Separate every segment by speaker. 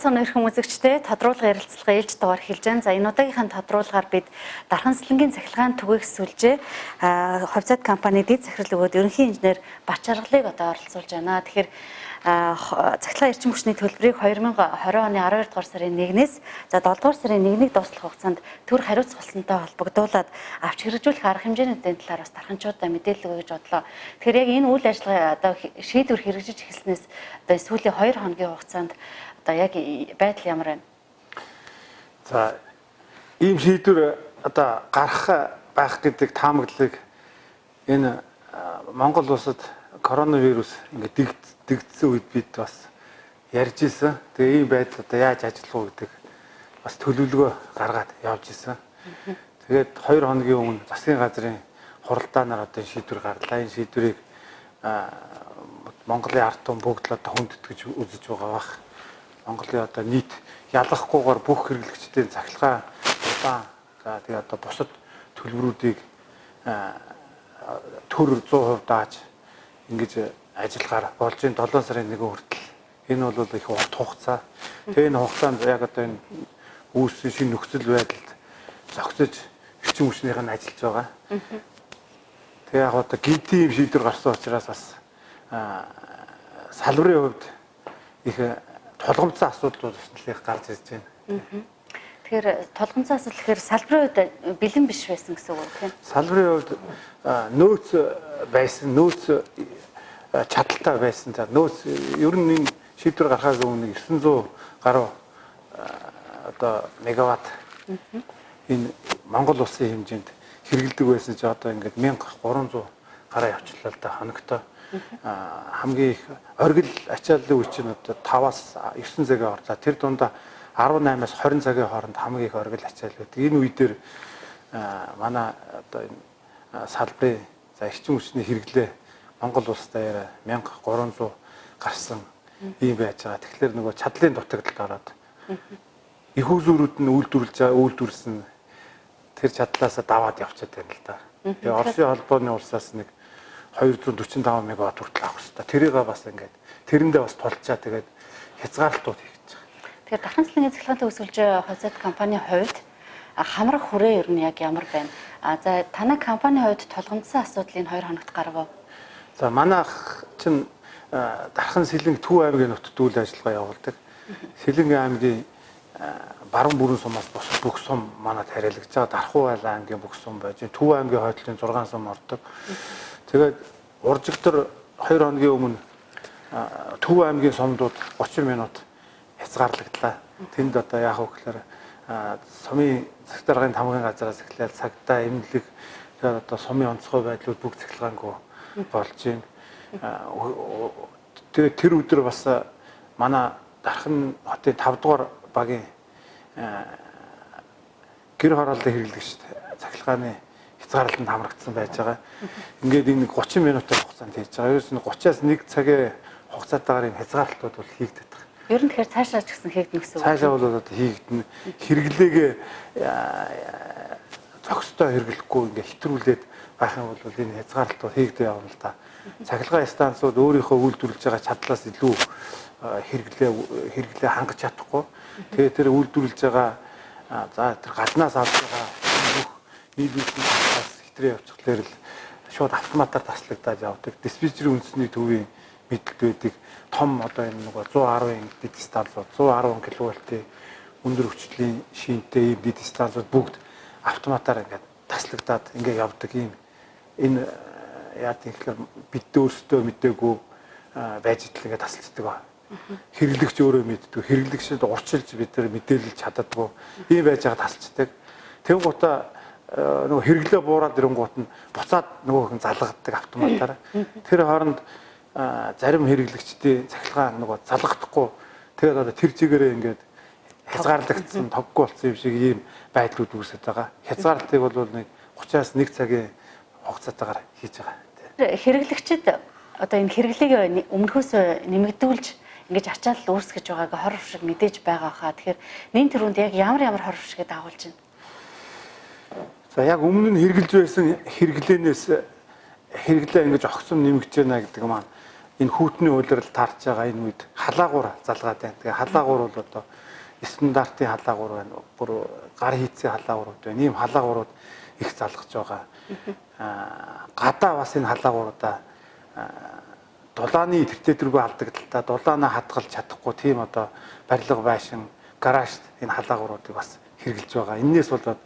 Speaker 1: цаана ирэх үзэгчтэй тодруулга ярилцлага ээлж дугаар хэлж байна. За энэ удаагийнхаа тодруулгаар бид Дарханслангийн цахилгаан түгээх сүлжээ хувьцаат компани дэд захирал өгөөд ерөнхий инженер Бачаргалыг одоо оролцуулж байна. Тэгэхээр цахилгаан эрчим хүчний төлбөрийг 2020 оны 12 дугаар сарын 1-ээс за 7 дугаар сарын 1-ийг дуусгах хугацаанд төр хариуц болсонтой холбогдуулаад авч хэрэгжүүлэх арга хэмжээний талаар бас дарханчуудаа мэдээлэл өгье гэж бодлоо. Тэгэхээр яг энэ үйл ажиллагаа одоо шийдвэр хэрэгжиж эхэлснээс одоо сүүлийн 2 хоногийн хугацаанд одоо яг байдал ямар байна?
Speaker 2: За ийм шийдвэр одоо гарах байх гэдэг таамаглалыг энэ Монгол улсад коронавирус ингээд дэгдсэн үед бид бас ярьж исэн. Тэгээ ийм байдал одоо яаж ажиллах уу гэдэг бас төлөвлөгөө гаргаад явж исэн. Тэгээд 2 хоногийн өмнө засгийн газрын хуралдаанаар одоо шийдвэр гарлаа. Энэ шийдвэрийг Монголын ард түмэн бүгд л одоо хүндэтгэж үзэж байгаа бах. Монголын одоо нийт ялгахгүйгээр бүх хэрэглэгчдийн цахилгаан улаан за тэгээ одоо бусад төлбөрүүдийг төр 100% дааж ингэж ажиллахаар болж энэ 7 сарын 1 хүртэл энэ бол их урт хугацаа. Тэгээ энэ хугацаанд яг одоо энэ үүссэн шинэ нөхцөл байдалд зохицож эрчим хүчнийх нь ажиллаж байгаа. Тэгээ яг одоо гинти юм шийдвэр гарсан учраас бас салбарын хувьд их тулгамдсан асуудлууд их гарч ирж байна.
Speaker 1: Тэгэхээр тулгамдсан асуудал гэхээр салбарын хувьд бэлэн биш байсан гэсэн үг тийм.
Speaker 2: Салбарын хувьд нөөц байсан, нөөц чадaltaй байсан. За нөөц ер нь энэ шийдвэр гарахаас өмнө 900 гаруй одоо мегаватт энэ Монгол улсын хэмжээнд хэрэгэлдэг байсан ч одоо ингээд 1300 гараа явчлаа л да хоногтой. Хамгийн их оргил ачааллын үе чинь одоо 5-аас 9 цагийн хооронд. Тэр дундаа 18-аас 20 цагийн хооронд хамгийн их оргил ачаалал байдаг. Энэ үе дээр манай одоо энэ салбарын за эрчим хүчний хэрэглээ Монгол улс даяараа 1300 гарсан ийм байж байгаа. Тэгэхээр нөгөө чадлын дутагдлалд ороод их үзүүрүүд нь үйлдвэрлэсэн тэр чадлаасаа даваад явчихад байна л да. Тэгээ Оросын холбооны улсаас нэг 245 мегаватт хүртэл авах хэрэгтэй. Тэрийг бас ингээд тэрэндээ бас тулчаа тэгээд хязгаарлалтууд хийгдэж байгаа.
Speaker 1: Тэгэхээр Дарханслангийн цахилгаан түгээх сүлжээ хувьцаат компанийн хувьд хамрах хүрээ ер нь яг ямар байна? За танай компанийн хувьд тулгамдсан асуудлын 2 хоногт гарав уу?
Speaker 2: За манайх чинь Дархан Сэлэнг Төв аймгийн нутагт үйл ажиллагаа явуулдаг. Сэлэнг аймгийн баруун бүрэн сумаас бүх сум манад хариалгаж байгаа. Дархуу аймгийн бүх сум байж, Төв аймгийн хойдлын 6 сум ордог. Тэгээд уржигдэр 2 хоногийн өмнө Төв аймгийн сумдууд 30 минут хязгаарлагдлаа. Тэнд одоо яах вэ гэхээр сумын засаг даргын тамгын газраас эхлээд цагтаа эмнэлэг тэгээд одоо сумын онцгой байдлууд бүх цахилгаангүй болж байна. Тэгээд тэр өдөр бас манай Дархан хотын 5 дугаар багийн гэр хорооллын хэрэглэгчд цахилгааны хязгаарлалтанд хамрагдсан байж байгаа. Ингээд энэ 30 минутын хугацаанд хийж байгаа. Ерөөс нь 30-аас 1 цагийн хугацаатаагаар энэ хязгаарлалтууд бол хийгдэт байгаа.
Speaker 1: Ер нь тэгэхээр цаашаа ч гэсэн хийгдэнэ гэсэн үг.
Speaker 2: Цаашаа бол одоо хийгдэнэ. Хэрэглээгээ зохистой хэрэглэхгүй ингээд хэтрүүлээд байх юм бол энэ хязгаарлалтууд хийгдэж явна л да. Цахилгаан станцууд өөрийнхөө үйлдвэрлэж байгаа чадлаас илүү хэрэглээ хангаж чадахгүй. Тэгээ тэр үйлдвэрлэж байгаа за тэр гаднаас авч байгаа бүх нийлүүлсэн цаас хэтрээ явчихлаар л шууд автоматар таслагдаад явдаг. Диспетчерийн үндэсний төвийн мэдлэг байдаг. Том одоо энэ нөгөө 110-ын дид станцууд 110 кВт-ийн өндөр хүчлийн шинтэй ийм дид станцууд бүгд автоматар ингээд таслагдаад ингээд явдаг ийм энэ яа тэгэхээр бид өөрсдөө мэдээгүй байж идэл ингээд тасалцдаг ба. Хэрэглэгч өөрөө мэддэг. Хэрэглэгчд урчилж бид нар мэдээлэл чаддаггүй. Ийм байж байгаа тасалцдаг. Тэнгуутаа нөгөө хэрэглээ буураад ирэнгуут нь буцаад нөгөөх нь залгаддаг автоматаар. Тэр хооронд зарим хэрэглэгчдийн цахилгаан нөгөө залгахдахгүй тэгээд одоо тэр чигээрээ ингээд хязгаарлагдсан тоггүй болсон юм шиг ийм байдлууд үүсэж байгаа. Хязгаарлалтыг бол нэг 30-аас 1 цагийн хугацаатаагаар хийж байгаа.
Speaker 1: Хэрэглэгчид одоо энэ хэрэглээг өмнөхөөс нэмэгдүүлж ингэж ачаалал үүсгэж байгааг хор шиг мэдээж байгаа хаа. Тэгэхээр нэн тэрүүнд яг ямар хор шиг дагуулж байна.
Speaker 2: За яг өмнө нь хэрэгжилж байсан хэрэглээнээс хэрэглээ ингэж огцом нэмэгдэж байна гэдэг маань энэ хүүтний улирал таарч байгаа энэ үед халаагуур залгаад байна. Тэгээ халаагуур бол одоо стандартын халаагуур байна. Бүр гар хийцээ халаагуурууд байна. Ийм халаагуурууд их залгаж байгаа. Гадаа бас энэ халаагууруудаа дулааны тэртетрүүгөө алдагдaltaа дулаанаа хадгалж чадахгүй тийм одоо барилга байшин гаражт энэ халаагууруудыг бас хэрэгжилж байгаа. Эннээс болоод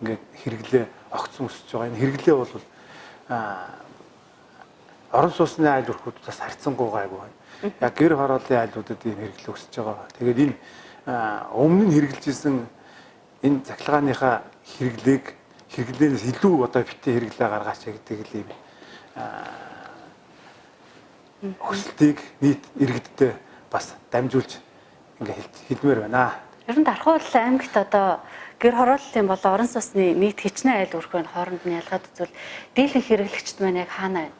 Speaker 2: ингээд хэрэглээ огцсон өсөж байгаа. Энэ хэрэглээ бол орон сууцны айл өрхүүдээс харьцангуй гайгүй байна. Яг гэр хорооллын айлуудад ийм хэрэглээ өсөж байгаа. Тэгээд энэ өмнө нь хэрэгжилж исэн энэ цахилгааныхаа хэрэглээнээс илүү одоо битээ хэрэглээ гаргаач гэдэг л ийм өсөлтийг нийт иргэдтэй бас дамжуулж ингээд хэлмээр байна.
Speaker 1: Ер нь Дархуул аймагт одоо гэр хорооллын болон орон сууцны нийт хичнээн айл өрхөнд хооронд нь ялгаад үзвэл дийлэн хэрэглэгчд маань яг хаана байна?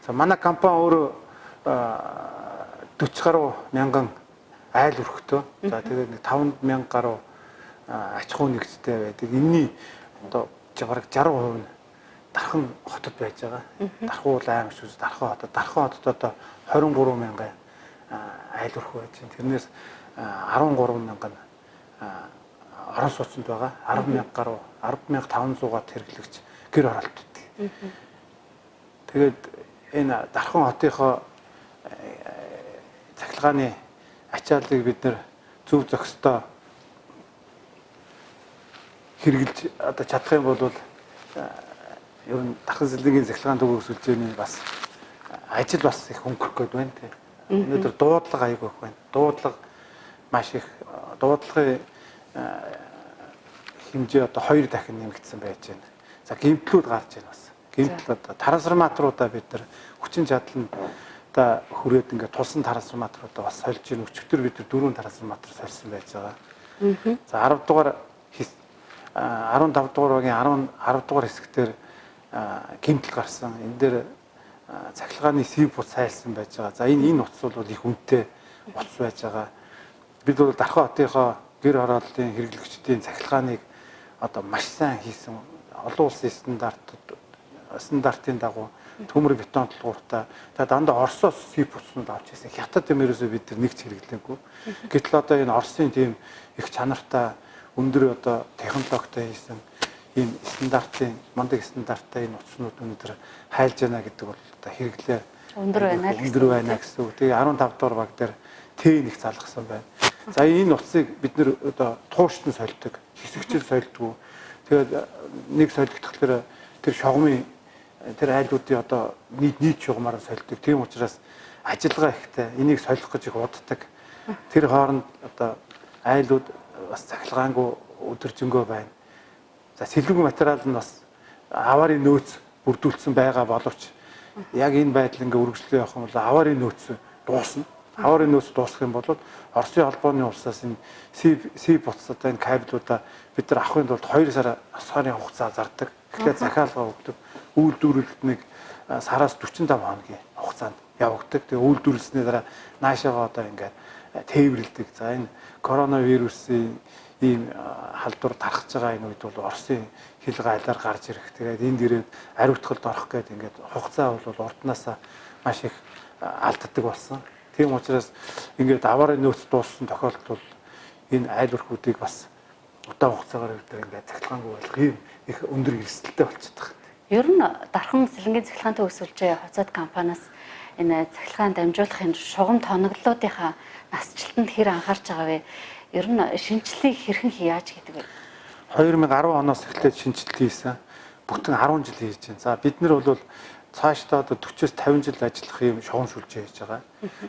Speaker 2: За манай компани өөрөө 40 гаруй мянган айл өрхтөө. За тэгээд 5,000 гаруй аж ахуй нэгжтэй байдаг. Энэний одоо бараг 60% нь Дархан хотод байж байгаа. Дархуул аймаг шүү. Дархан хотод одоо 23 мянган айл өрх байж байна. Тэрнээс 13 мянган орон сууцнд байгаа. 10,000 гаруй 10,500-аад хэрэглэгч гэр хороолт байдаг. Тэгээд энэ Дархан хотынхоо цахилгааны ачааллыг бид нэр зөв зохистой хэрэгжилж одоо чадах юм бол ер нь Дархан цэцлэгийн цахилгаан төвийн өсөлтөний бас ажил бас их хөнгөрөх гээд байна те. Өнөөдөр дуудлага аягүй их байна. Дуудлага маш их дуудлагын хэмжээ одоо 2 дахин нэмэгдсэн байж байна. За гэмтлүүд гарч байна бас. Гэмтэл одоо трансформаторуудаа бид нар хүчин чадлаа хүрээд ингээд тулсан трансформаторуудаа бас сольж ийн өчигдөр бид 4 трансформатор сольсон байж байгаа. За 10 дугаар 15 дугаар багийн 10 дугаар хэсгээр гэмтэл гарсан. Энэ дээр цахилгааны сэв бут сайлсан байж байгаа. За энэ утас бол их үнэтэй утас байж байгаа. Бид бол Дархан хотынхоо гэр хорооллын хэрэглэгчдийн цахилгааныг одоо маш сайн хийсэн. Олон улсын стандартын дагуу төмөр бетон толгууртай. Тэгээд дандаа Оросоос сэв бутсанд авч ирсэн. Хятад юм ерөөсөө бид нар нэгч хэрэглээгүй. Гэтэл одоо энэ Оросын тийм их чанартай өндөр одоо технологитой хийсэн ийм стандартын мандаг стандарттай энэ утаснууд өнөөдөр хайлж байна гэдэг бол одоо хэрэглээ өндөр байна гэсэн үг. Тэгээ 15 дугаар баг дээр Т1 залгасан байна. За энэ утсыг бид нэр одоо тууштай сольдог, хэсэгчл сольдгоо. Тэгээд нэг солигдохлоор тэр шогмын тэр айлуудын одоо нийт шугамаар сольдог. Тийм учраас ажиллагаа ихтэй. Энийг солих гэж их уддаг. Тэр хооронд одоо айлууд бас цахилгаангүй өдөржингөө байна. За сэлбэг материал нь бас аварын нөөц бүрдүүлсэн байгаа боловч яг энэ байдал ингээ үргэлжлээ явах юм бол аварын нөөц дуусна. Аварын нөөц дуусах юм бол Оросын холбооны улсаас энэ C буцаад энэ кабелуудаа бид нар авахын тулд 2 сарын хугацаа зардаг. Тэгэхээр захиалга өгдөг. Үйлдвэрлэлд нэг сараас 45 хоногийн хугацаанд явагддаг. Тэгээ үйлдвэрлэсний дараа наашаага одоо ингээ тээвэрлэдэг. За энэ коронавирусын ийм халдвар тархаж байгаа энэ үед бол Оросын хил гайлаар гарч ирэх. Тэгээд энд ирээд ариутгалд орох гэдэг ингээд хугацаа бол урднаасаа маш их алддаг болсон. Тийм учраас ингээд аварын нөөц дууссан тохиолдолд бол энэ айл өрхүүдийг бас удаан хугацаагаар ингээд цахилгаангүй болох ийм их өндөр эрсдэлтэй болчиход байгаа.
Speaker 1: Ер нь Дархан цэцлэгийн цахилгаан төв өсвөлжээ хоцод компаниас энэ цахилгаан дамжуулахын шугам тоноглолуудынхаа насжилтанд хэр анхаарч байгаа вэ? Ер нь шинжилгээг хэрхэн яаж хийдэг вэ?
Speaker 2: 2010 оноос эхлээд шинжилгээ хийсэн. Бүтэн 10 жил хийж байна. За бид нар бол цаашдаа одоо 40-с 50 жил ажиллах юм шугам шүлжээ хийж байгаа.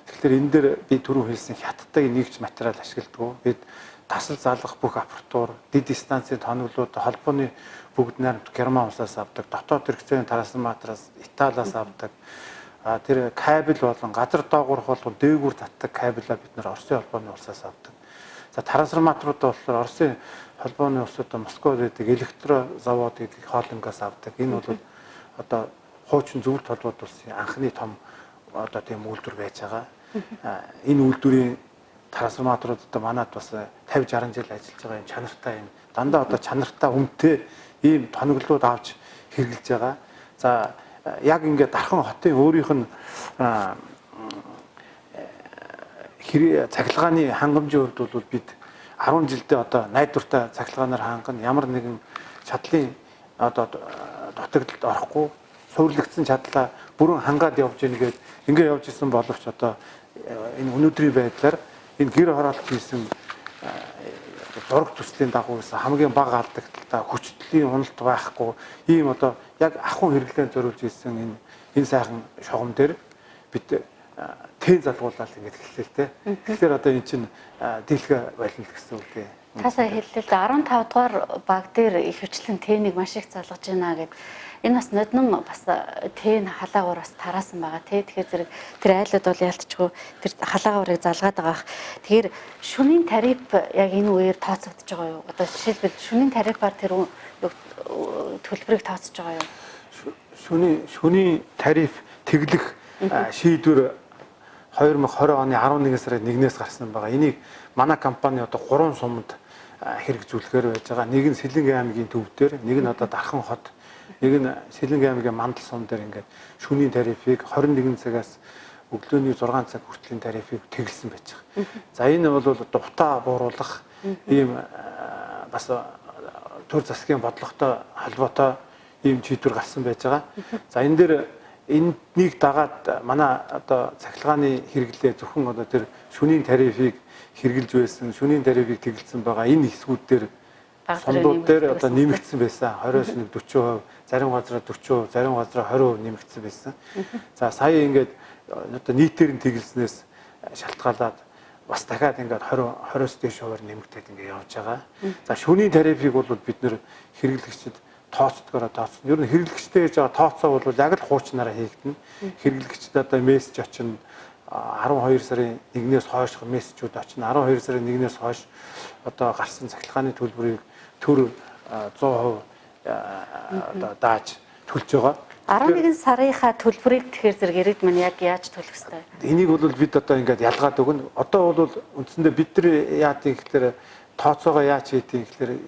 Speaker 2: Тэгэхээр энэ дээр би түрүү хэлсэн хятадтай нэгж материал ашигладаг. Бид тасал залгах бүх аппаратур, дид станцын тоноглууд, холбооны бүгд найрамд Герман улсаас авдаг, дотоод хэрэгцээний трансформатороос Италиас авдаг. Тэр кабель болон газар доогоорх бол дээгүүр татдаг кабелаа бид нар Оросын холбооны улсаас авдаг. За трансформаторуудаа болохоор Оросын холбооны улсуудаа Москвад байдаг электрозавод гэдэг хоолонгоос авдаг. Энэ бол одоо хуучин зөвлөлт холбоот улсын анхны том одоо тийм үйлдвэр байж байгаа. Энэ үйлдвэрийн трансформаторууд одоо манад бас 50-60 жил ажиллаж байгаа юм чанартай юм. Дандаа одоо чанартай үнэтэй ийм тоноглолууд авч хэрэгжилж байгаа. За яг ингээд Дархан хотын өөрийнх нь цахилгааны хангамжийн хувьд бол бид 10 жилдээ одоо найдвартай цахилгаанаар хангана ямар нэгэн чадлын одоо дутагдлалд орохгүй суйрлагдсан чадлаа бүрэн хангаад явж ийн гэдэг ингээд явж исэн боловч одоо энэ өнөөдрийн байдлаар энэ гэр хороолт хийсэн зураг төслийн дагуу гэсэн хамгийн бага алдагдaltaа хүчтэлийн уналт байхгүй ийм одоо яг ахуйн хэрэглээнд зориулж ирсэн энэ сайхан шугам дээр бид тэн залгуулаад ингэж хэллээ л те. Тэгэхээр одоо эн чинь дийлхэ болно гэсэн үг тий.
Speaker 1: Та сая хэллээ л 15 дугаар баг дээр их хвчлэн Т-ийг маш их залгаж байна гэд. Энэ бас ноднон бас Т-ийн халаагуур бас тараасан байгаа тий. Тэгэхээр зэрэг тэр айлууд бол ялтчгүй тэр халаагуурыг залгаад байгаа. Тэгэхээр шөнийн тариф яг энэ үеэр тооцогдож байгаа юу? Одоо жишээлбэл шөнийн тарифаар тэр төлбөрийг тооцож байгаа юу?
Speaker 2: Шөнийн тариф тэглэх шийдвэр 2020 оны 11 сарын 1-ээс гарсан байгаа. Энийг манай компани одоо 3 сумд хэрэгжүүлэхээр байж байгаа. Нэг нь Сэлэнгийн аймгийн төв дээр, нэг нь одоо Дархан хот, нэг нь Сэлэнгийн аймгийн Мандал сум дээр ингээд шөнийн тарифыг 21 цагаас өглөөний 6 цаг хүртлийн тарифыг тэглэсэн байж байгаа. За энэ бол одоо утаа бууруулах ийм бас төр засгийн бодлоготой холбоотой ийм шийдвэр гарсан байж байгаа. За энэ дээр энэнийг дагаад манай одоо цахилгааны хэрэглээ зөвхөн одоо тэр шөнийн тарифыг хэрэгжилж байсан, шөнийн тарифыг тэгэлцсэн байгаа энэ хэсгүүд дээр сундууд дээр одоо нэмэгдсэн байсан. 20-с 40%, зарим газараа 40%, зарим газараа 20% нэмэгдсэн байсан. За сая ингээд одоо нийтээр нь тэгэлснээс шалтгаалаад бас дахиад ингээд 20-с дээш хуваар нэмэгдээд ингээд явж байгаа. За шөнийн тарифыг бол бид нэр хэрэглэгчид тооцдгоороо тооцно. Ер нь хэрэглэгчтэй гэж байгаа тооцоо бол яг л хуучнараа хийгдэнэ. Хэрэглэгчд одоо мессеж очино 12 сарын 1-ээс хойш мессежүүд очино. 12 сарын 1-ээс хойш одоо гарсан цахилгааны төлбөрийг төр 100% одоо дааж төлж байгаа.
Speaker 1: 11 сарынхаа төлбөрийг тэгэхээр зэрэг иргэд мань яг яаж төлөх ёстой?
Speaker 2: Энийг бол бид одоо ингээд ялгаад өгнө. Одоо бол үндсэндээ бид нар яадгийг гэхээр тооцоогоо яаж хийдгийг гэхээр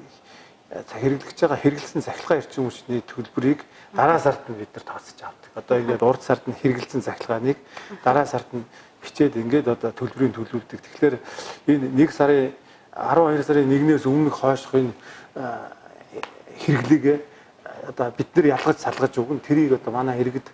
Speaker 2: хэрэглэж байгаа хэрэгэлсэн цахилгаан эрчим хүчний төлбөрийг дараа сард нь бид нар тооцож авдаг. Одоо ингээд урд сард нь хэрэгэлсэн цахилгааныг дараа сард нь бичээд ингээд одоо төлбөрийг төлөвлөдөг. Тэгэхээр энэ 1 сарын 12 сарын 1-ээс өмнөх хойшх энэ хэрэглээг одоо бид нар ялгаж салгаж өгнө. Тэрийг одоо манай иргэд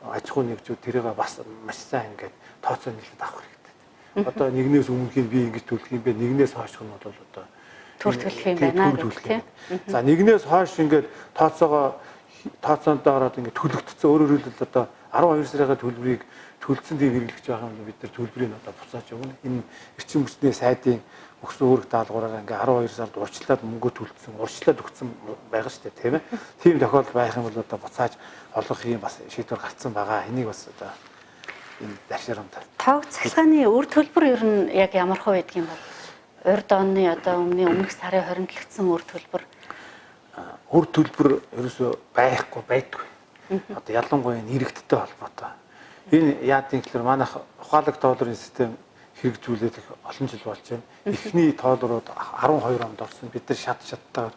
Speaker 2: аж ахуй нэгжүүд тэрийг бас маш сайн ингээд тооцоо нэлээд авах хэрэгтэй. Одоо 1-ээс өмнөх нь би ингэж төлөх юм бэ, 1-ээс хойшх нь бол одоо
Speaker 1: төр төлөх юм байна гэх тийм.
Speaker 2: За 1-ээс хойш ингээд тооцоонд ороод ингээд төлөгдсөн өөрөөр хэлбэл одоо 12 сарын төлбөрийг төлсөн тийм хэрэглэж байгаа юм бид нар төлбөрийг одоо буцааж өгнө. Энэ эрчим хүчний сайдын өгсөн үүрэг даалгавраараа ингээд 12 сард урьдчилаад мөнгө төлсөн, урьдчилаад өгсөн байгаа шүү дээ, тийм ээ. Тийм тохиолдол байх юм бол одоо буцааж олгох юм бас шийдвэр гарцсан байгаа. Энийг бас одоо энэ даршарамд.
Speaker 1: Тавг цахилгааны үр төлбөр ер нь яг ямар хувь байдаг юм бол? Урд оны одоо өмнөх сарын 27-нд үр төлбөр.
Speaker 2: Үр төлбөр ерөөсөө байхгүй байдгүй. Одоо ялангуяа иргэдтэй холбоотой. Энэ яадын гэхээр манайх ухаалаг тоолрын систем хэрэгжүүлээд олон жил болж байна. Эхний тоолрууд 12 онд орсон. Бид нар шаттайгаар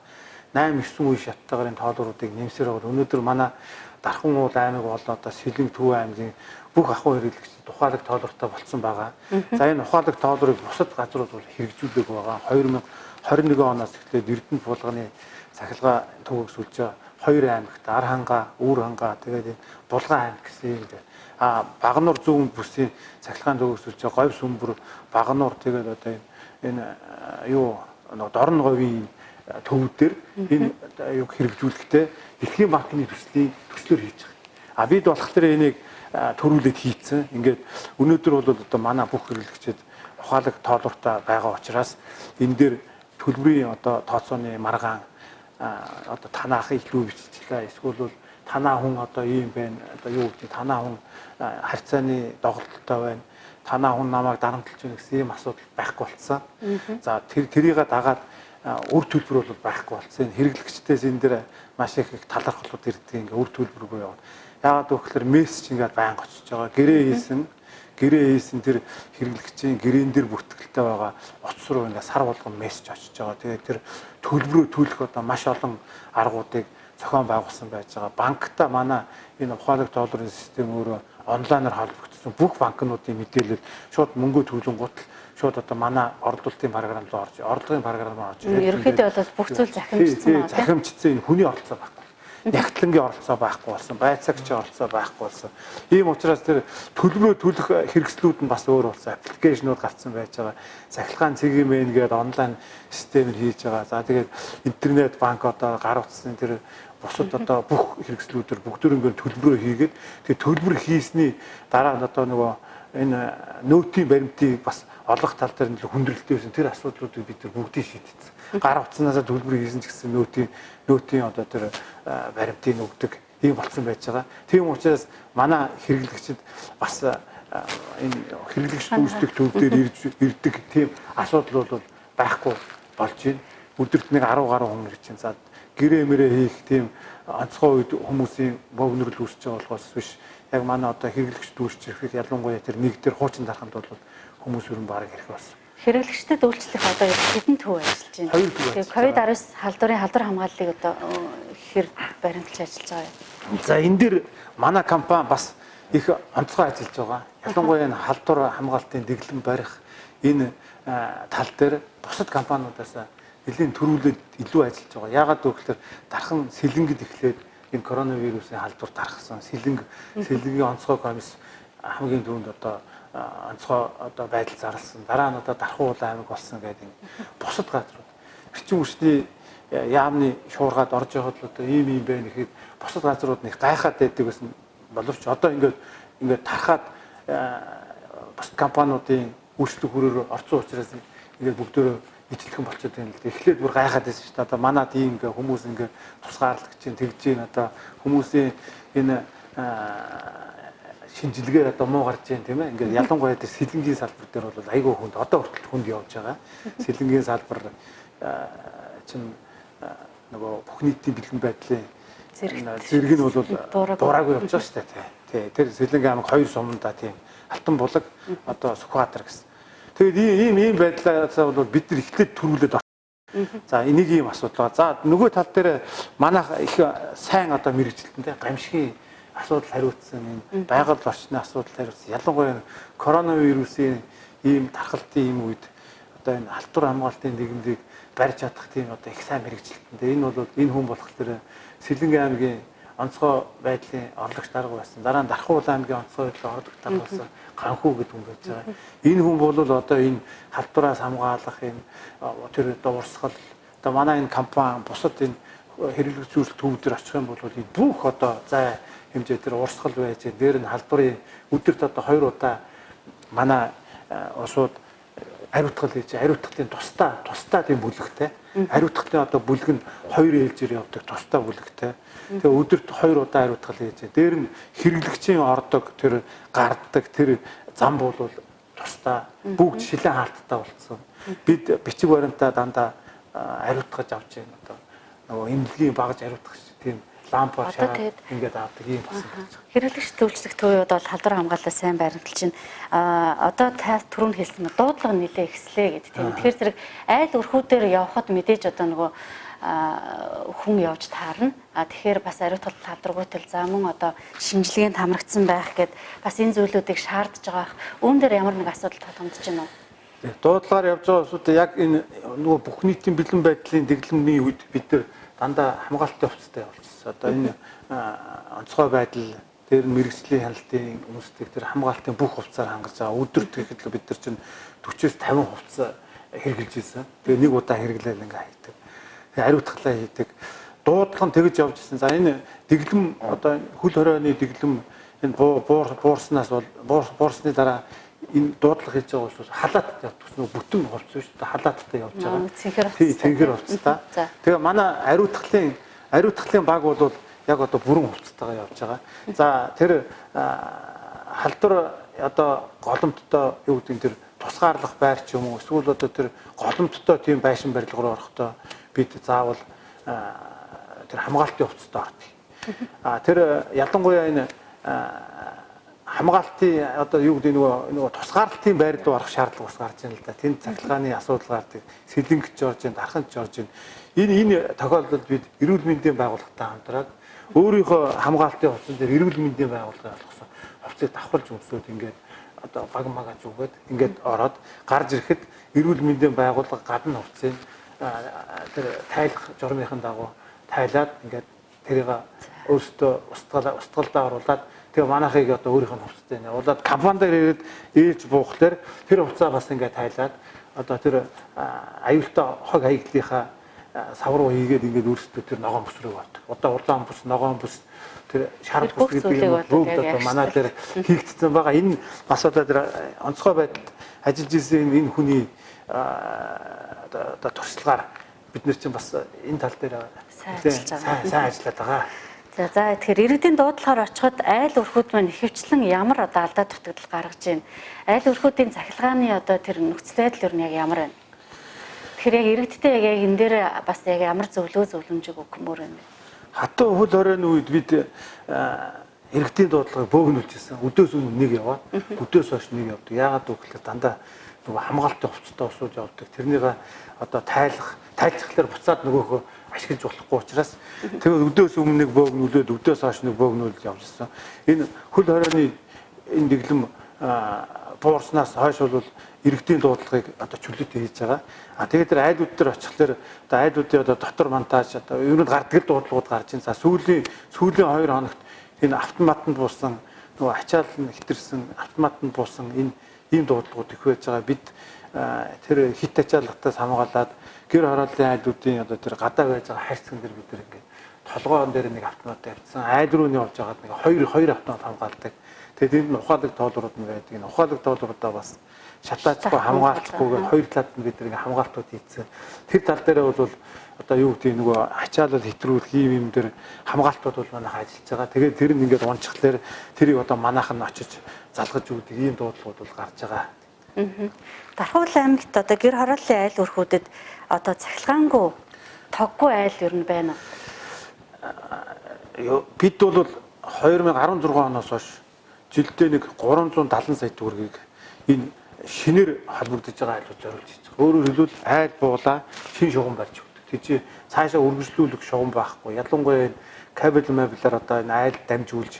Speaker 2: 8-9 үе шаттайгаар энэ тоолруудыг нэмсээр байгаа. Өнөөдөр манай Дархан уул аймаг болоод одоо Сэлэнг төв аймгийн бүх ахуй хэрэглэгчид ухаалаг тоолртой болсон байгаа. За энэ ухаалаг тоолрыг бусад газрууд бол хэрэгжүүлдэг байгаа. 2021 оноос эхлээд Эрдэнэ булганы цахилгаан төвөг сүлжээ 2 аймагт Арханга, Үүрханга тэгээд Булган аймаг гэсэн юм дээр Багнуур зүүн бүсийн цахилгаан төвөг сүлжээ Говь сүмбэр, Багнуур тэгээд одоо энэ Дорн говийн төвүүд дээр энэ юу хэрэгжүүлэхдээ дэлхийн банкны төслөөр хийж байгаа. Бид болохоор энийг төрүүлээд хийцэн. Ингээд өнөөдөр бол одоо манай бүх хэрэглэгчид ухаалаг тоолбортой байгаа учраас энэ дээр төлбөрийн одоо тооцооны маргаан одоо танаах илүү биччихлээ. Эсвэл бол танаа хүн одоо ийм байна. Одоо юу гэдэг танаа хүн харьцааны доголдолтой байна. Танаа хүн намайг дарамтлж байна гэсэн ийм асуудал байхгүй болсон. За тэрийг дагаад үр төлбөр бол байхгүй болсон. Хэрэглэгчдээс энэ дээр маш их талархлууд ирдэг. Ингээ үр төлбөргүй яваад. Яагаад гэвэл мессеж ингээд байнга очиж байгаа. Гэрээ хийсэн тэр хэрэглэгчийн гэрээн дээр бүртгэлтэй байгаа утас руу ингээд сар болгон мессеж очиж байгаа. Тэгээд тэр төлбөрөө төлөх одоо маш олон аргуудыг зохион байгуулсан байж байгаа. Банкта манай энэ ухаалаг тоолрын систем өөрөө онлайнаар холбогдсон. явагдсан бүх банкнуудын мэдээлэл шууд мөнгө төлөнгөт шууд одоо манай орлуулалтын програм руу орж, орлогын програм руу орж.
Speaker 1: Ерөнхийдөө бол бүх зүйл захимжсан байна.
Speaker 2: Захимжсан энэ хүний оролцоо байхгүй. Нягтлангийн оролцоо байхгүй болсон, байцаагчийн оролцоо байхгүй болсон. Ийм учраас тэр төлбөрөө төлөх хэрэгслүүд нь бас өөр болсон. Аппликейшнуд гарцсан байж байгаа. Сахилгаан CGM гэдэг онлайн системээр хийж байгаа. За тэгээд интернет банк одоо гар утасны тэр бусад одоо бүх хэрэгслүүдээр бүгдөө төлбөрөө хийгээд тэгээд төлбөр хийсний дараа нь одоо нөгөө энэ нөөтийн баримтыг бас олох тал дээр нь хүндрэлтэй байсан тэр асуудлуудыг бид нар бүгдийг шийдчихсэн. Гар утаснаас төлбөр хийсэн ч гэсэн нөөтийн одоо тэр баримтыг өгдөг ийм болсон байж байгаа. Тийм учраас манай хэрэглэгчид бас энэ хэрэглэгч үүсдэг төв дээр ирдэг тийм асуудал бол байхгүй болж байна. Өдөрт нэг 10 гаруй хүн ирж байна. За гэрээ мэрээ хийх тийм онцгой үед хүмүүсийн богинорл үүсэж байгаа болохоос биш. Яг манай одоо хэрэглэгч дүүрч ирэхэд ялангуяа тэр нэг дээр хуучин дараханд бол хүмүүс өрн бараг ирэх болсон.
Speaker 1: Хэрэглэгчдэд үйлчлэх одоо хэдэн төв ажиллаж байна. Тэгээд COVID-19 халдварын халдвар хамгааллыг одоо хэр баримталж ажиллаж байгаа юм.
Speaker 2: За энэ дэр манай компани бас их онцгой ажиллаж байгаа. Ялангуяа энэ халдвар хамгаалтын дэглэм барих энэ тал дээр бусад компаниудаас нэлийн төрүүлээд илүү ажиллаж байгаа. Яагаад гэвэл дархан сэлэнгэд эхлээд энэ коронавирусын халдвар дарахсан сэлэнгийн онцгой комисс хамгийн түрүүнд одоо онцгой одоо байдал зарласан. Дараа нь одоо Дархан уулан аймаг болсон гэдэг бусад газрууд эрчим хүчний яамны шуургаад орж явахад одоо ийм байна гэхэд бусад газрууд нэг гайхаад байдаг гэсэн боловч одоо ингээд тархаад бусад компаниудын үйлчлэг хүрээр орцсон учраас ингээд бүгдөө ижлэхэн болчиход байна л дээ. Эхлээд бүр гайхаад байсан шүү дээ. Одоо манад ийм ингээ хүмүүс ингээ тусгаарлах чинь тэгж гин одоо хүмүүсийн энэ шинжилгээ одоо муу гарч ийн тийм ээ. Ингээ ялангуяа тэр сэлэнгийн салбар дээр бол айгүй хүнд одоо хүртэл хүнд явж байгаа. Сэлэнгийн салбар чинь нөгөө бүх нийтийн бэлэн байдлын зэрэг нь бол дуурайгүй явж байгаа шүү дээ. Тий. Тэр Сэлэнгийн аймаг 2 суманда тийм Алтан булаг одоо Сүхбаатар гэсэн. Тэгээд ийм байдлаас бол бид нар эхлээд төрүүлээд за энийг ийм асуудал. За нөгөө тал дээр манайх их сайн одоо мэрэгчлэнтэй гамшигын асуудал хариуцсан энэ байгаль орчны асуудал хариуцсан. Ялангуяа коронавирусын ийм тархалтын ийм үед одоо энэ халдвар хамгаалтын нэгмийг барьж чадах тийм одоо их сайн мэрэгчлэнтэй. Энэ бол энэ хүн болох тэр Сэлэнгийн аймгийн онцгой байдлын орлогч дарга байсан. Дараа нь Дархан уулан аймгийн онцгой байдлын орлогч дарга болсон. Ганхүү гэдэг хүн байж байгаа. Энэ хүн бол одоо энэ халдвараас хамгаалах энэ тэр одоо урсгал одоо манай энэ компани бусад энэ хэрэглэгч үйлчлэл төвдөр очих юм бол энэ бүх одоо зай хэмжээ тэр урсгал байж дээр нь халдварын өдөрт одоо 2 удаа манай усууд ариутгал хийж ариутгалтын тусдаа тийм бүлэгтэй ариутгалтын одоо бүлэг нь 2 ээлжээр явдаг тусдаа бүлэгтэй. Тэгээ өдөрт 2 удаа ариутгал хийж дээр нь хэрэглэгчийн ордог тэр гарддаг тэр зам бол тусдаа бүгд шилэн хаалттай болцсон. Бид бичиг баримтаа дандаа ариутгаж авч байна одоо нөгөө эмнэлгийн багаж ариутгах тийм лампаар шараад ингээд авдаг юм болсон гэж байна.
Speaker 1: Хэрэглэгч төвлөрөх төвүүд бол халдвар хамгаалалаа сайн баримталж байна. Одоо та түрүүнд хэлсэн дуудлага нэлээ ихслээ гэдэг тийм. Тэгэхээр зэрэг айл өрхүүдээр явхад мэдээж одоо нөгөө хүн явж таарна. Тэгэхээр бас ариутгал халдваргүйтэл за мөн одоо шинжилгээнд хамрагдсан байх гэд бас энэ зүйлүүдийг шаардж байгаа. Үүн дээр ямар нэг асуудал тулгамдж байна уу?
Speaker 2: Дуудлагаар явж байгаа усууд яг энэ нөгөө бүх нийтийн бэлэн байдлын дэглэмний үед бид нар дандаа хамгаалтын хувцастай явуулчихсан. Одоо энэ онцгой байдал дээр мэрэгжлийн хяналтын үндэслэх тэр хамгаалтын бүх хувцасаар хангаж байгаа. Өдөрт гэхэд бид нар чинь 40-50 хувцас хэрэгжилж ирсэн. Тэгээ нэг удаа хэрэглээл ингээ хийдэг. Тэгээ ариутгалаа хийдэг. Дуудлага нь тэгж явж ирсэн. За энэ дэглэм одоо хөл хорионы дэглэм энэ буурснаас бол буурсны дараа энэ дуудлага хийж байгаа учраас халааттай явчихсан бүтэн хувцас шүү дээ. Халааттай явж байгаа. Цэнхэр хувцастай. Тэгээ манай ариутгалын баг бол яг одоо бүрэн хувцастайгаа явж байгаа. За тэр халдвар одоо голомттой юу гэдэг тэр тусгаарлах байр ч юм уу эсвэл одоо тэр голомттой тийм байшин барилга руу орохдоо бид заавал тэр хамгаалтын хувцастай ордог. Тэр ялангуяа энэ хамгаалтын одоо юу гэдэг нөгөө тусгаарлалтын байр руу орох шаардлага бас гарч байна л да. Тэнд цахилгааны асуудал гардаг. Сэлэнгэж орж ийн, дарханд орж ийн. Энэ тохиолдолд бид эрүүл мэндийн байгууллагатай хамтраад өөрийнхөө хамгаалтын хувцас дээр эрүүл мэндийн байгууллага болгосон хувцсыг давхарлж өмсөд ингээд одоо баг мага зүгээд ингээд ороод гарч ирэхэд эрүүл мэндийн байгууллага гадна хувцсыг тэр тайлах журмынхын дагуу тайлаад ингээд тэрийг өөрсдөө устгалдаа оруулаад тэгээ манайхыг одоо өөрийнх нь хувцастай явуулаад компани дээр ирээд ээлж буухлаар тэр хувцаа бас ингээд тайлаад одоо тэр аюултай хог хаягдлынхаа савруу хийгээд ингээд өөрсдөө тэр ногоон бүс рүү авдаг. Одоо урлаан бүс, ногоон бүс тэр шар бүс гэдэг юм бүгд одоо манай дээр хийгдсэн байгаа. Энэ бас одоо тэр онцгой байдалд ажиллаж ирсэн энэ хүний одоо туршлагаар бид нар чинь бас энэ тал дээр сайн ажиллаад байгаа.
Speaker 1: За тэгэхээр иргэдийн дуудлагаар очиход айл өрхүүд маань ихэвчлэн ямар одоо алдаа дутагдал гаргаж байна? Айл өрхүүдийн цахилгааны одоо тэр нөхцөл байдал юу нэг ямар байна? Тэгэхээр яг иргэдтэй яг энэ дээр бас яг ямар зөвлөмжийг өгмөр байна?
Speaker 2: Хатуу хөл хоройн үед бид иргэдийн дуудлагыг бөөгнүүлж ирсэн. Өдөөс өмнө нэг яваад өдөөс хойш нэг явдаг. Яагаад гэвэл дандаа нөгөө хамгаалтын хувцастай усууж явдаг. Тэрнийг одоо тайлцхлаар буцаад нөгөөхөө ашиглаж болохгүй учраас тэгээд өдөөс өмнө нэг бөөгнүүлээд өдөөс хойш нэг бөөгнүүлж явжсэн. Энэ хөл хоройны энэ дэглэм буурснаас хойш бол иргэдийн дуудлагыг одоо чөлөөтэй хийж байгаа. Тэгээд тэр айлууд дээр очихлаар одоо айлуудын одоо дотор монтаж одоо ер нь гардгал дуудлагууд гарч ин. За сүүлийн 2 хоногт энэ автоматанд буусан нөгөө ачаал нь хитэрсэн автоматанд буусан энэ ийм дуудлагууд их байж байгаа. Бид тэр хит ачаалгатаас хамгаалаад гэр хорооллын айлуудын одоо тэр гадаа байж байгаа хайрцаган дээр бид ингээд толгоон дээр нэг автомат тавьсан. Айл руу нь явж байгаад нэг хоёр автомат хамгаалдаг. Тэгээд энэ ухаалаг тоолрууд нь байдаг. Энэ ухаалаг тоолруудаа бас шатаачгүй хамгаалцахгүйгээр хоёр талд нь бид нэг хамгаалтууд хийцэн. Тэр тал дээр бол одоо юу гэдэг нөгөө ачаалал хэтрүүлэх юм дээр хамгаалтууд бол манайх ажиллаж байгаа. Тэгээд тэр нь ингээд унчихлаар тэрийг одоо манайх нь очиж залгаж өгдөг ийм дуудлагууд бол гарч байгаа.
Speaker 1: Дархуул аймагт одоо гэр хорооллын айл өрхүүдэд одоо цахилгаангүй тоггүй айл юу байна уу?
Speaker 2: Бид бол 2016 оноос хойш жилдээ нэг 370 сая төгрөгийг энэ шинээр холбогдож байгаа айлууд зориулж хийж байгаа. Өөрөөр хэлбэл айл буулаа шин шугам барьж өгдөг. Тэг чи цаашаа үргэлжлүүлэх шугам байхгүй. Ялангуяа кабель мабелаар одоо энэ айл дамжуулж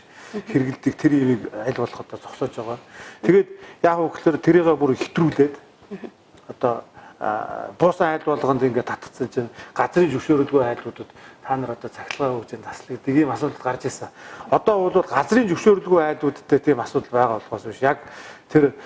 Speaker 2: хэрэгэлдэг тэр имийг айл болох одоо зогсоож байгаа. Тэгээд яг үгээр тэрийгээ бүр хэтрүүлээд одоо буусан айл болгонд ингээд татцсан чинь газрын зөвшөөрөлгүй айлуудад та нар одоо цахилгаан өгч таслах гэдэг ийм асуудал гарч ирсэн. Одоо бол газрын зөвшөөрөлгүй айлуудтай тийм асуудал байгаа болохоос биш. Яг тэр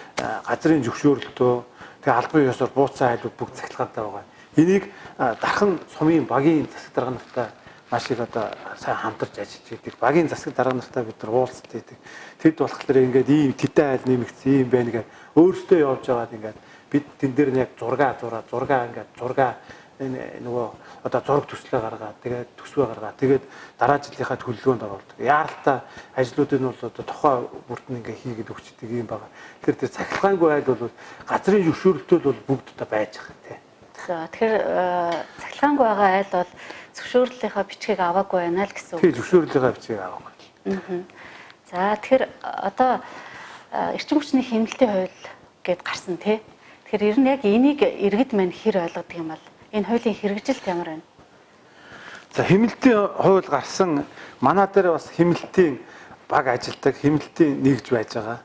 Speaker 2: газрын зөвшөөрлөлтөө тэгээ албан ёсоор бууцсан айлууд бүгд цахилгаантай байгаа. Энийг дархан сумын багийн засаг дарга нартай маш их одоо сайн хамтарч ажиллаж байдаг. Багийн засаг дарга нартай бид нар уулзалт хийдэг. Тэд болохоор ингээд ийм титэй айл нэмэгдсэн юм байна гэж өөртөө явж байгаад ингээд бид тэн дээр нь яг зураг ингээд энэ нөгөө одоо зураг төслөө гаргаад тэгээд төсвөө гаргаад тэгээд дараа жилийнхаа төлөвлөгөөнд оруулдаг. Яаралтай ажлуудыг нь бол одоо тухай бүрт нь ингээ хийгээд өгчдөг юм байна. Тэгэхээр тэр цахилгаангүй айл бол газрын зөвшөөрөлтөө бол бүгд одоо байж байгаа тийм.
Speaker 1: За тэгэхээр цахилгаангүй байгаа айл бол зөвшөөрлийнхаа бичгийг аваагүй байна л гэсэн үг.
Speaker 2: Тийм зөвшөөрлийнхаа бичгийг аваагүй.
Speaker 1: За тэгэхээр одоо эрчим хүчний хэмнэлтийн хууль гэд гарсан тий. Тэгэхээр ер нь яг энийг иргэд мань хэр ойлгодог юм бол энэ хуулийн хэрэгжилт ямар байна?
Speaker 2: За хэмнэлтийн хууль гарсан манай дээр бас хэмнэлтийн баг ажилдаг, хэмнэлтийн нэгж байж байгаа.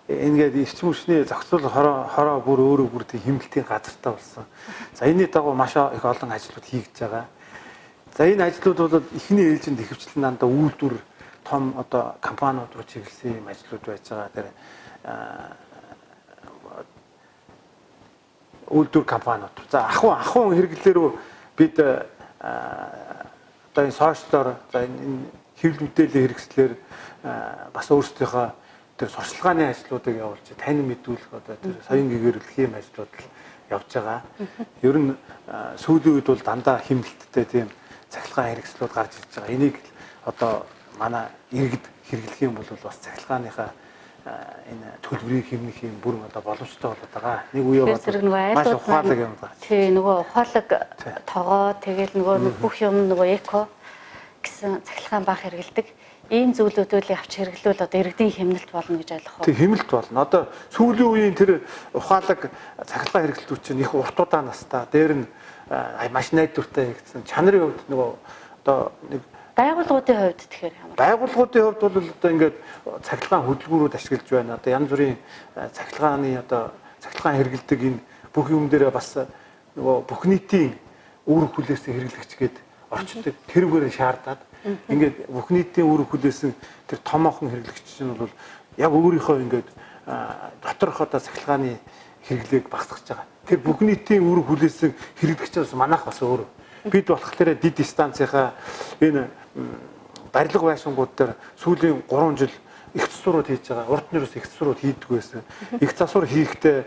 Speaker 2: Ингээд эрчим хүчний зохицол хороо бүр өөрөө бүр хэмнэлтийн газартаа болсон. За энэний дагуу маш их олон ажлууд хийгдэж байгаа. За энэ ажлууд бол эхний ээлжинд ихэвчлэн дандаа үйлдвэр том одоо компаниуд руу чиглэсэн юм ажлууд байж байгаа. Тэр үйлдвэр компаниуд. За ахуйн хэрэглэлээрөө бид одоо энэ сошиалор за энэ хэвлэл мэдээллийн хэрэгслэр бас өөрсдийнхөө тэр сурчлагын ажлуудыг явуулж тань мэдүүлэх одоо тэр соён гэгэрүүлэх юм ажлууд явж байгаа. Ер нь сүүлийн үед бол дандаа хэмнэлттэй тийм цахилгаан хэрэгслүүд гарч ирж байгаа. Энийг одоо манай иргэд хэрэглэх юм бол бас цахилгааныхаа энэ төлбөрийг хэмнэх юм бүрэн одоо боломжтой болоод байгаа. Нэг үе
Speaker 1: маш ухаалаг юм байна. Тий, нөгөө ухаалаг тогоо тэгэл нөгөө бүх юм нөгөө эко гэсэн цахилгаан баах хэрэгэлдэг. Ийм зүйлүүдийг авч хэрэглүүл одоо иргэдийн хэмнэлт болно гэж ойлгох уу?
Speaker 2: Тий, хэмнэлт болно. Одоо сүүлийн үеийн тэр ухаалаг цахилгаан хэрэглэлтүүд чинь их урт удаан настай. Дээр нь маш найдвартай хийгдсэн. Чанарын хувьд нөгөө одоо нэг
Speaker 1: Байгууллагуудын хувьд тэгэхээр ямар?
Speaker 2: Байгууллагуудын хувьд бол одоо ингээд цахилгаан хөдөлгөөрүүд ашиглаж байна. Одоо янз бүрийн цахилгааны одоо цахилгаан хэрэгэлдэг энэ бүх юм дээр бас нөгөө бүх нийтийн үүрэг хүлээсэн хэрэглэгч гээд орчдөг. Тэрүүгээр шаардаад ингээд бүх нийтийн үүрэг хүлээсэн тэр томоохон хэрэглэгч нь бол яг өөрийнхөө ингээд доторх одоо цахилгааны хэрэглээг багасгаж байгаа. Тэр бүх нийтийн үүрэг хүлээсэн хэрэглэгчээс манайх бас өөр. Бид болохоор дид станцынхаа энэ барилга байшингууд дээр сүүлийн 3 жил их засварууд хийж байгаа. Урд нь ерөөс их засварууд хийдэг байсан. Их засвар хийхдээ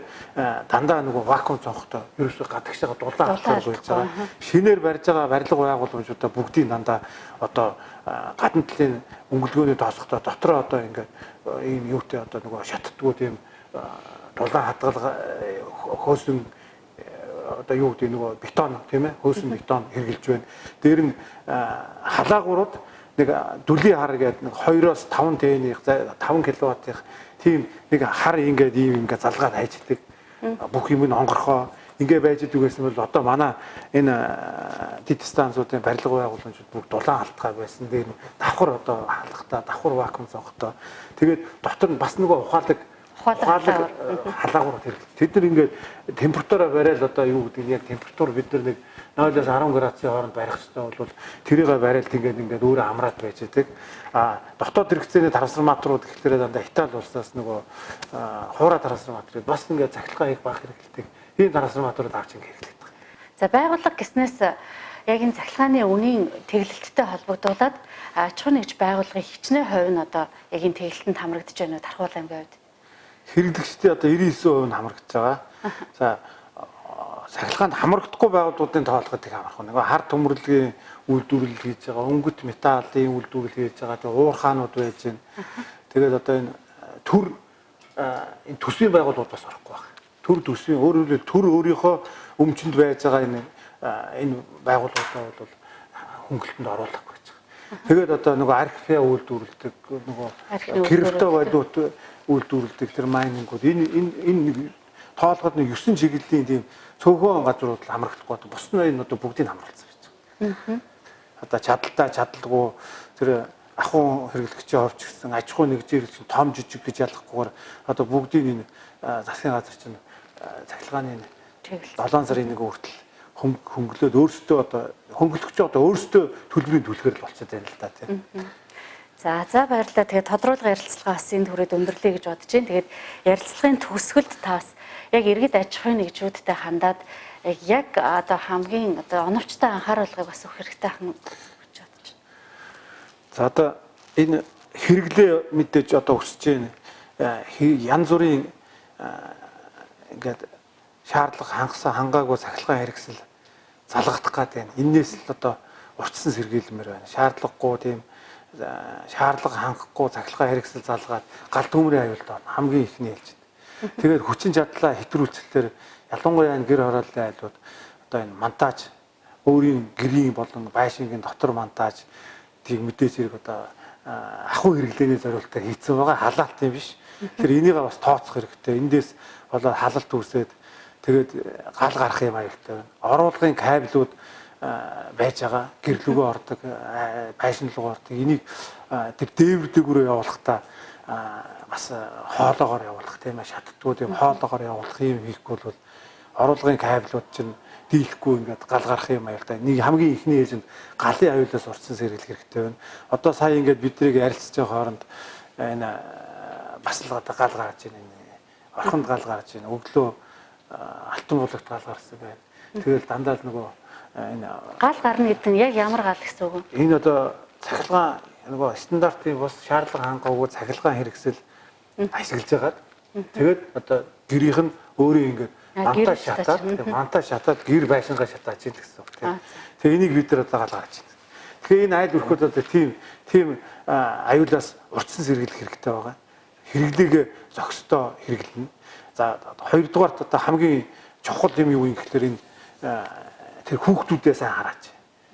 Speaker 2: дандаа нөгөө вакуум цонхтой ерөөсөө гадагшаага дулаан хатгаар болж байгаа. Шинээр барьж байгаа барилга байгууламжуудаа бүгдийг дандаа одоо гадна талын өнгөлгөөний тоосготой дотроо одоо ингээд ийм юутай одоо нөгөө шатдгуу тийм дулаан хатгал хөөсөн одоо юу гэдэг нөгөө бетон тийм ээ хөөсөн бетон хэрглэж байна. Дээр нь халаагуурууд нэг дүлийн хар гэдэг нэг 2-оос 5 ТН-ийн 5 кВт-ийн тийм нэг хар ингээд ийм ингээд залгаад хайждаг. Бүх юм нь онгорхоо ингээд байж идэг гэсэн бол одоо манай энэ дид станцуудын барилга байгууламжууд бүгд дулаан халтгаар байсан. Дээр нь давхар одоо халахтаа давхар вакуум цонхтой. Тэгээд дотор нь бас нөгөө ухаалаг халаагур хэрэглэж. Тэд нар ингээд температураа барайл одоо юу гэдэг нь яг температур бид нар нэг 0-10 градусын хооронд барих хэрэгтэй бол тэрийг барайл ингээд өөрөө амраад байж байгаа. Дотоод хэрэгцээний трансформаторууд гэхлээр дандаа Итали улсаас нөгөө хуурай трансформаторыг бас ингээд цахилгаан хийх баг хэрэглэдэг. Энэ трансформаторууд авч ингээд хэрэглэдэг.
Speaker 1: За байгууллага гэснээс яг энэ цахилгааны үнийн тэглэлттэй холбогдуулаад аж ахуйн нэгж байгууллагын хичнээн хувь нь одоо яг энэ тэглэлтэнд хамрагдаж байна уу Тархуул аймгийн хувьд?
Speaker 2: Хэрэглэгчдийн одоо 99% нь хамрагдаж байгаа. За цахилгаанд хамрагдахгүй байгууллагуудын тоолоход их амархан. Нөгөө хар төмөрлөгийн үйлдвэрлэл хийж байгаа, өнгөт металлын үйлдвэрлэл хийж байгаа, тэгээ уурхаанууд байж байна. Тэгээд одоо энэ төр энэ төсвийн байгууллагууд бас орохгүй байна. Төр төсвийн өөрөөр хэлбэл төр өөрийнхөө өмчөнд байж байгаа энэ байгууллагуудаа бол хөнгөлөлтөнд оруулах гэж байгаа. Тэгээд одоо нөгөө археа үйлдвэрлэдэг, нөгөө криптовалют үйлдвэрлэдэг тэр майнингууд энэ тоолгод нэг 9 чиглэлийн тийм цөөхөн газрууд хамрагдахгүй бус нь энэ одоо бүгдийг хамруулсан байж байгаа. Одоо чадaltaа чадалгүй тэр ахуйн хэрэглэгчийн орж гисэн аж ахуй нэгжийн том жижиг гэж ялахгүйгээр одоо бүгдийг энэ засгийн газар чинь цахилгааны 7 сарын 1 хүртэл хөнгөлөөд өөрсдөө одоо хөнгөлөгч одоо өөрсдөө төлбөрийн түлхэр л болчиход байна л да тийм.
Speaker 1: За баярлалаа. Тэгээд тодруулга ярилцлага бас энэ хүрээд өндөрлөе гэж бодож байна. Тэгээд ярилцлагын төгсгөлд та бас яг иргэд аж ахуйн нэгжүүдтэй хандаад яг одоо хамгийн одоо оновчтой анхааруулгыг бас өгөх хэрэгтэй ахна гэж бодож байна.
Speaker 2: За одоо энэ хэрэглээ мэдээж одоо өсөж байна. Янз бүрийн ингээд шаардлага хангаагүй цахилгаан хэрэгсэл залгагдах гад байна. Эннээс л одоо урьдчилан сэргийлмээр байна. Шаардлагагүй тийм шаардлага хангахгүй цахилгаан хэрэгсэл залгаад гал төмрийн аюулт байна. Хамгийн ихний хэлж байна. Тэгээд хүчин чадлаа хэтрүүлцэлээр ялангуяа энэ гэр хорооллын айлууд одоо энэ монтаж өөрийн гэрийн болон байшингийн дотор монтаж тийг мэдээж хэрэг одоо ахуй хэрэглээний зорилтоор хийцэн байгаа халаалт юм биш. Тэр энийг бас тооцох хэрэгтэй. Эндээс болоод халалт үүсээд тэгээд гал гарах юм аюултай байна. Оруулгын кабелүүд байж байгаа гэрлүүгөө ордог байшин руу ордог. Энийг тэр дээвэр дээгүүрөө явуулахдаа бас хоолоогоор явуулах тийм ээ шатдгууд юм хоолоогоор явуулах юм хийхгүй бол оруулгын кабелүүд чинь дийлэхгүй ингээд гал гарах юм аюултай. Нэг хамгийн ихний ээлжинд галын аюулаас урьдчилан сэргийлэх хэрэгтэй байна. Одоо сая ингээд биднийг ярилцж байгаа хооронд энэ бас л одоо гал гарч байна. Орхонд гал гарч байна. Өглөө алтан булагт гал гарсан байна. Тэгэл дандаа л нөгөө энэ
Speaker 1: гал гарна гэдэг нь яг ямар гал гэсэн үг вэ?
Speaker 2: Энэ одоо цахилгаан нөгөө стандартын бус шаардлага хангаагүй цахилгаан хэрэгсэл ашиглаж байгаад тэгээд одоо гэрийнх нь өөрөө ингээд монтаж шатаад гэр байшингаа шатааж ийн гэсэн үг тийм. Тэгээ энийг бид нар одоо гал гарч байна. Тэгэхээр энэ айл өрхөд одоо тийм аюулаас урьдчилан сэргийлэх хэрэгтэй байгаа. Хэрэглээг зохистой хэрэглэнэ. За хоёрдугаарт одоо хамгийн чухал юм юу юм гэхээр энэ тэр хүүхдүүдээ сайн хараач.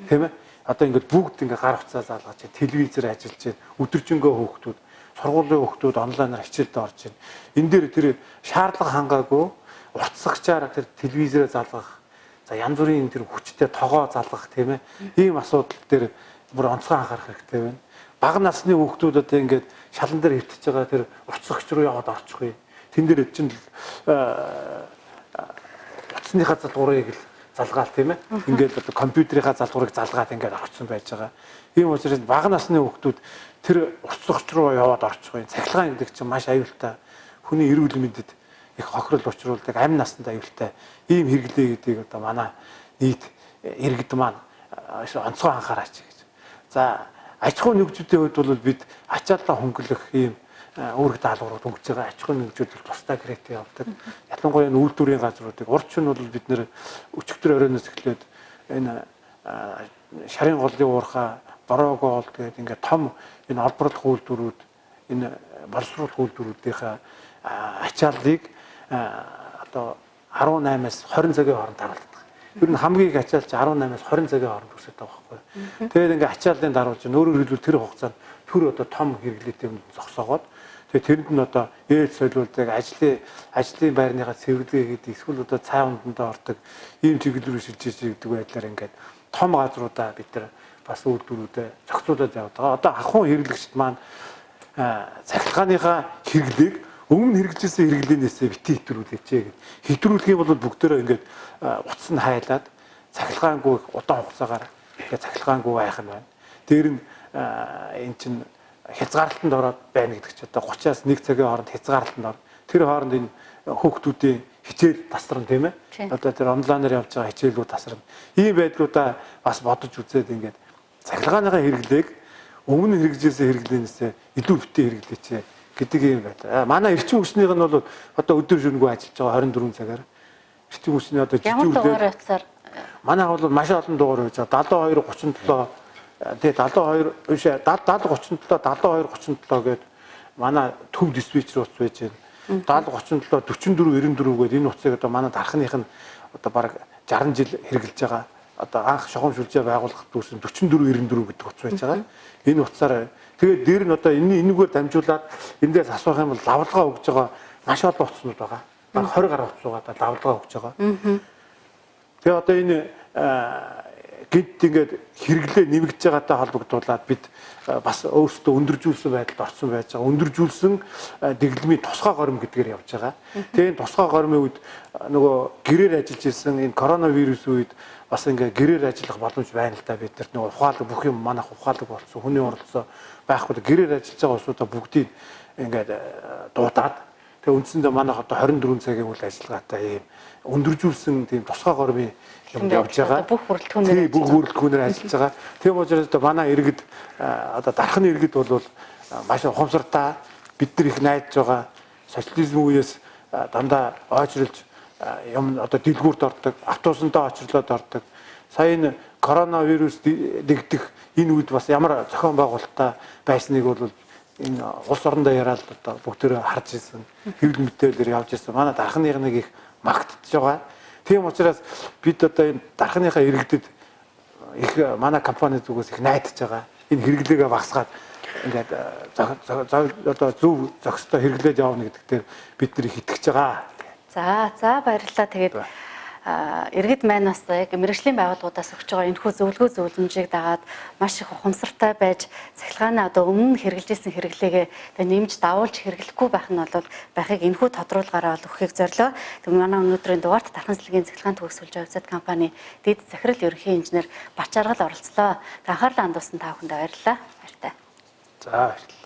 Speaker 2: Тийм ээ? Одоо ингээд бүгд ингээд гар утсаа заалгаж, телевизээр ажиллаж байна. Өдөржингөө хүүхдүүд, сургуулийн хүүхдүүд онлайнаар хичээлдээ орж байна. Энэ дээр тэр шаардлага хангаагүй утасгачаар тэр телевизээр заалгах, за янз бүрийн тэр хүчтэй тогоо заалгах тийм ээ? Ийм асуудал дээр бүр онцгой анхаарах хэрэгтэй байна. Бага насны хүүхдүүд одоо ингээд шалан дээр хөвтөж байгаа тэр уцсагч руу яваад орчихъя. Тэн дээр чинь утасныхаа залгуурыг л залгаал тийм ээ. Ингээд одоо компьютерийнхаа залгуурыг залгаад ингээд орчихсон байж байгаа. Ийм учраас бага насны хүүхдүүд тэр уцсагч руу яваад орчихъя. Цахилгаан гэдэг чинь маш аюултай. Хүний эрүүл мэндэд их хохирол учруулдаг, амь насанд аюултай ийм хэрэглээ гэдгийг одоо манай нийт иргэд маань онцгой анхаараач гэж. За аж ахуй нэгжүүдийн хувьд бол бид ачааллаа хөнгөлөх ийм үүрэг даалгаврууд өгч байгаа. Аж ахуй нэгжүүд тусдаа гэрээтэй явдаг. Ялангуяа үйлдвэрийн газруудыг урд нь бол бид нэр өчигдөр оройноос эхлээд энэ шарын голлын уурхай, бороогоо гол тэгээд ингээд том энэ олборлох үйлдвэрүүд, энэ боловсруулах үйлдвэрүүдийнхээ ачааллыг одоо 18-аас 20 цагийн хооронд харуулдаг. Ер нь хамгийн их ачаал чи 18-аас 20 цагийн хооронд үсэж байгаа байхгүй. Тэгээд ингээ ачааллын даруйж өөрөөр хэлбэл тэр хугацаанд төр одоо том хэрэглээтэй юм зогсоогоод тэгээд тэрэнд нь одоо ээлж солиулдаг, ажлын байрныхаа цэвэрлэгээ гэдэг эсвэл одоо цай унданд ордог ийм чиглэл рүү шилжиж ирдэг байдлаар ингээд том газруудаа бид нар бас үйлдвэрүүдэд зохицуулаад яваад байгаа. Одоо ахуйн хэрэглэгчд маань цахилгааныхаа хэрэглээг өмнө хэрэгжилсэн хэрэглээнээсээ бити хэтрүүлээч гэдэг. Хэтрүүлэх юм бол бүгдээрээ ингээд утас нь хайлаад цахилгаангүй удаан хугацаагаар ингээд цахилгаангүй байх нь байна. Дээр нь эн чинь хязгаарлалтанд ороод байна гэдэг чинь одоо 30-аас 1 цагийн хооронд хязгаарлалтанд ор. Тэр хооронд энэ хүүхдүүдийн хичээл тасран тийм ээ. Одоо тэр онлайнаар явж байгаа хичээлүүд тасран. Ийм байдлуудаа бас бодож үзээд ингээд цахилгааныхаа хэрэглээг өмнө хэрэгжилсэн хэрэглээнээсээ илүү бити хэрэглээч гэдэг юм байна. Манай эрчим хүчнийх нь бол одоо өдөр шөнөгүй ажиллаж байгаа 24 цагаар. Эрчим хүчний одоо жижиг үлдээ. Манай бол маш олон дугаар байж байгаа. 72 37 тэгээ 72 биш 70 37 72 37 гээд манай төв диспетчер утас байж байна. 70 37 44 94 гээд энэ утсыг одоо манай дархных нь одоо бараг 60 жил хэрэгжилж байгаа. Одоо анх шохом шүлжээ байгуулахад үүсэн 44 94 гэдэг утас байж байгаа. Энэ утсаар тэгээд дээр нь одоо энэгээр дамжуулаад эндээс асуух юм бол лавлгаа өгж байгаа маш олон утаснууд байгаа. Баг 20 гаруй утас байгаа лавлгаа өгж байгаа. Тэгээ одоо энэ гинт ингээд хэрэглээ нэмэгдэж байгаатай холбогдуулаад бид бас өөрсдөө өндөржүүлсэн байдалд орсон байж байгаа. Өндөржүүлсэн дэглэмийн тусгай горим гэдгээр явж байгаа. Тэгээ энэ тусгай горимын үед нөгөө гэрээр ажиллаж ирсэн энэ коронавирус үед бас ингээ гэрээр ажиллах боломж байна л да. Бид нар нөгөө ухаалаг бүх юм манайх ухаалаг болсон. Хүний оролцоо байхгүй. Гэрээр ажиллаж байгаа улсуудаа бүгдийг ингээд дуудаад тэгээ үндсэндээ манайх одоо 24 цагийн үйл ажиллагаатай ийм өндөржүүлсэн тийм тусгай горимын юмд явж байгаа. Бүх бүрэлдэхүүнээр ажиллаж байгаа. Тийм учраас одоо манай иргэд одоо дархны иргэд бол маш ухамсартай бид нар их найдаж байгаа. Социализм үеэс дандаа ойчролж юм одоо дэлгүүрт ордог, автобусандаа очрлоод ордог. Сая энэ коронавирус дэгдэх энэ үед бас ямар зохион байгуулалтаа байсныг бол энэ улс орондоо яриад одоо бүгдөө харж ирсэн. Хэвлэл мэдээлэлээр явж ирсэн. Манай дархных нэг их магтж байгаа. Тийм учраас бид одоо энэ дархныхаа иргэдэд их манай компани зүгээс их найдаж байгаа. Энэ хэрэглээгээ багасгаад ингээд одоо зөв зохистой хэрэглээд явна гэдэг дээр бид нар их итгэж байгаа.
Speaker 1: За баярлалаа. Тэгээд иргэд маань бас яг мэргэжлийн байгууллагуудаас өгч байгаа энэхүү зөвлөгөө зөвлөмжийг дагаад маш их ухамсартай байж цахилгааны одоо өмнө хэрэгжилсэн хэрэглээгээ тэгээ нэмж давуулж хэрэглэхгүй байх нь бол байхыг энэхүү тодруулгаараа өгөхийг зорилоо. Тэгээд манай өнөөдрийн дугаарт Дархан цэцлэгийн цахилгаан төгсгөлж хувьцат компани дэд захирал ерөнхий инженер Бачаргал оролцлоо. Анхаарлаа хандуулсан та бүхэнд баярлалаа. Баяртай.
Speaker 2: За баярлалаа.